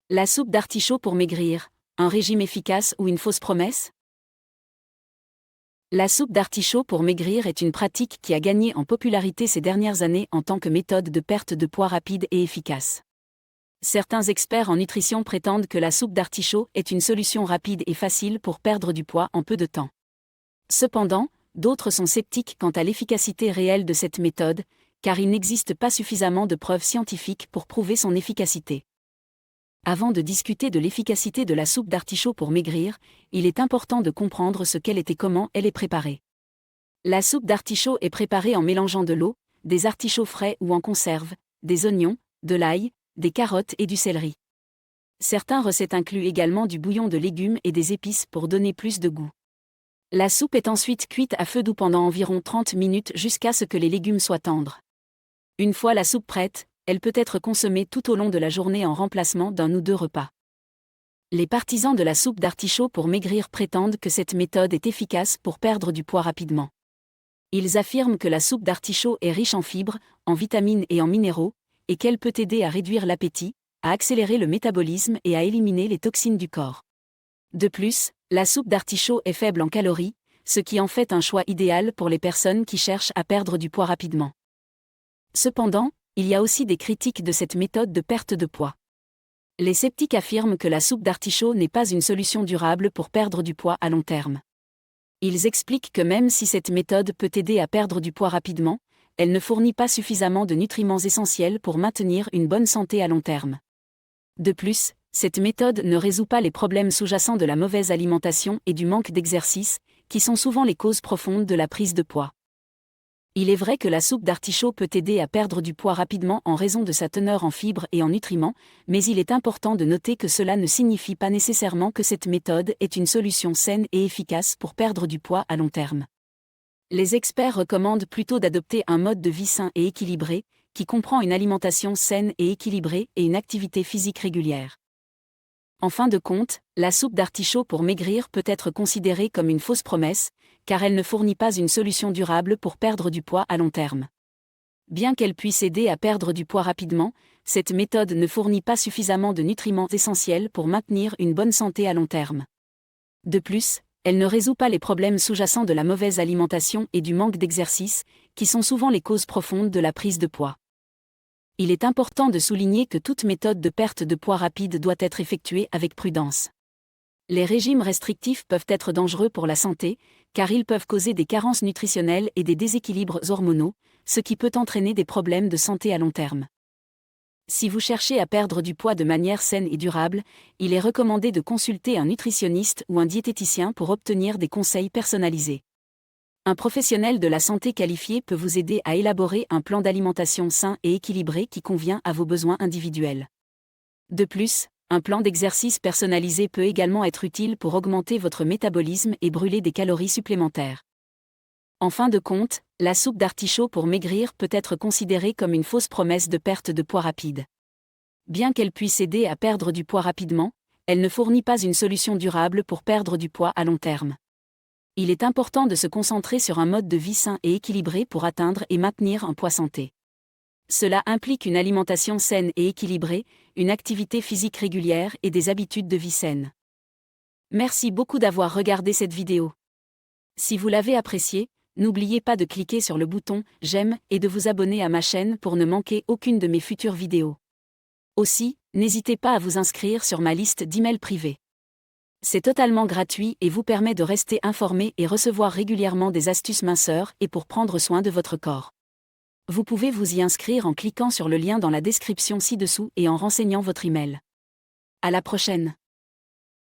La soupe d'artichaut pour maigrir, un régime efficace ou une fausse promesse? La soupe d'artichaut pour maigrir est une pratique qui a gagné en popularité ces dernières années en tant que méthode de perte de poids rapide et efficace. Certains experts en nutrition prétendent que la soupe d'artichaut est une solution rapide et facile pour perdre du poids en peu de temps. Cependant, d'autres sont sceptiques quant à l'efficacité réelle de cette méthode, car il n'existe pas suffisamment de preuves scientifiques pour prouver son efficacité. Avant de discuter de l'efficacité de la soupe d'artichaut pour maigrir, il est important de comprendre ce qu'elle est et comment elle est préparée. La soupe d'artichaut est préparée en mélangeant de l'eau, des artichauts frais ou en conserve, des oignons, de l'ail, des carottes et du céleri. Certaines recettes incluent également du bouillon de légumes et des épices pour donner plus de goût. La soupe est ensuite cuite à feu doux pendant environ 30 minutes jusqu'à ce que les légumes soient tendres. Une fois la soupe prête, elle peut être consommée tout au long de la journée en remplacement d'un ou deux repas. Les partisans de la soupe d'artichaut pour maigrir prétendent que cette méthode est efficace pour perdre du poids rapidement. Ils affirment que la soupe d'artichaut est riche en fibres, en vitamines et en minéraux, et qu'elle peut aider à réduire l'appétit, à accélérer le métabolisme et à éliminer les toxines du corps. De plus, la soupe d'artichaut est faible en calories, ce qui en fait un choix idéal pour les personnes qui cherchent à perdre du poids rapidement. Cependant, il y a aussi des critiques de cette méthode de perte de poids. Les sceptiques affirment que la soupe d'artichaut n'est pas une solution durable pour perdre du poids à long terme. Ils expliquent que même si cette méthode peut aider à perdre du poids rapidement, elle ne fournit pas suffisamment de nutriments essentiels pour maintenir une bonne santé à long terme. De plus, cette méthode ne résout pas les problèmes sous-jacents de la mauvaise alimentation et du manque d'exercice, qui sont souvent les causes profondes de la prise de poids. Il est vrai que la soupe d'artichaut peut aider à perdre du poids rapidement en raison de sa teneur en fibres et en nutriments, mais il est important de noter que cela ne signifie pas nécessairement que cette méthode est une solution saine et efficace pour perdre du poids à long terme. Les experts recommandent plutôt d'adopter un mode de vie sain et équilibré, qui comprend une alimentation saine et équilibrée et une activité physique régulière. En fin de compte, la soupe d'artichaut pour maigrir peut être considérée comme une fausse promesse, car elle ne fournit pas une solution durable pour perdre du poids à long terme. Bien qu'elle puisse aider à perdre du poids rapidement, cette méthode ne fournit pas suffisamment de nutriments essentiels pour maintenir une bonne santé à long terme. De plus, elle ne résout pas les problèmes sous-jacents de la mauvaise alimentation et du manque d'exercice, qui sont souvent les causes profondes de la prise de poids. Il est important de souligner que toute méthode de perte de poids rapide doit être effectuée avec prudence. Les régimes restrictifs peuvent être dangereux pour la santé, car ils peuvent causer des carences nutritionnelles et des déséquilibres hormonaux, ce qui peut entraîner des problèmes de santé à long terme. Si vous cherchez à perdre du poids de manière saine et durable, il est recommandé de consulter un nutritionniste ou un diététicien pour obtenir des conseils personnalisés. Un professionnel de la santé qualifié peut vous aider à élaborer un plan d'alimentation sain et équilibré qui convient à vos besoins individuels. De plus, un plan d'exercice personnalisé peut également être utile pour augmenter votre métabolisme et brûler des calories supplémentaires. En fin de compte, la soupe d'artichaut pour maigrir peut être considérée comme une fausse promesse de perte de poids rapide. Bien qu'elle puisse aider à perdre du poids rapidement, elle ne fournit pas une solution durable pour perdre du poids à long terme. Il est important de se concentrer sur un mode de vie sain et équilibré pour atteindre et maintenir un poids santé. Cela implique une alimentation saine et équilibrée, une activité physique régulière et des habitudes de vie saines. Merci beaucoup d'avoir regardé cette vidéo. Si vous l'avez appréciée, n'oubliez pas de cliquer sur le bouton « J'aime » et de vous abonner à ma chaîne pour ne manquer aucune de mes futures vidéos. Aussi, n'hésitez pas à vous inscrire sur ma liste d'emails privés. C'est totalement gratuit et vous permet de rester informé et recevoir régulièrement des astuces minceurs et pour prendre soin de votre corps. Vous pouvez vous y inscrire en cliquant sur le lien dans la description ci-dessous et en renseignant votre email. À la prochaine.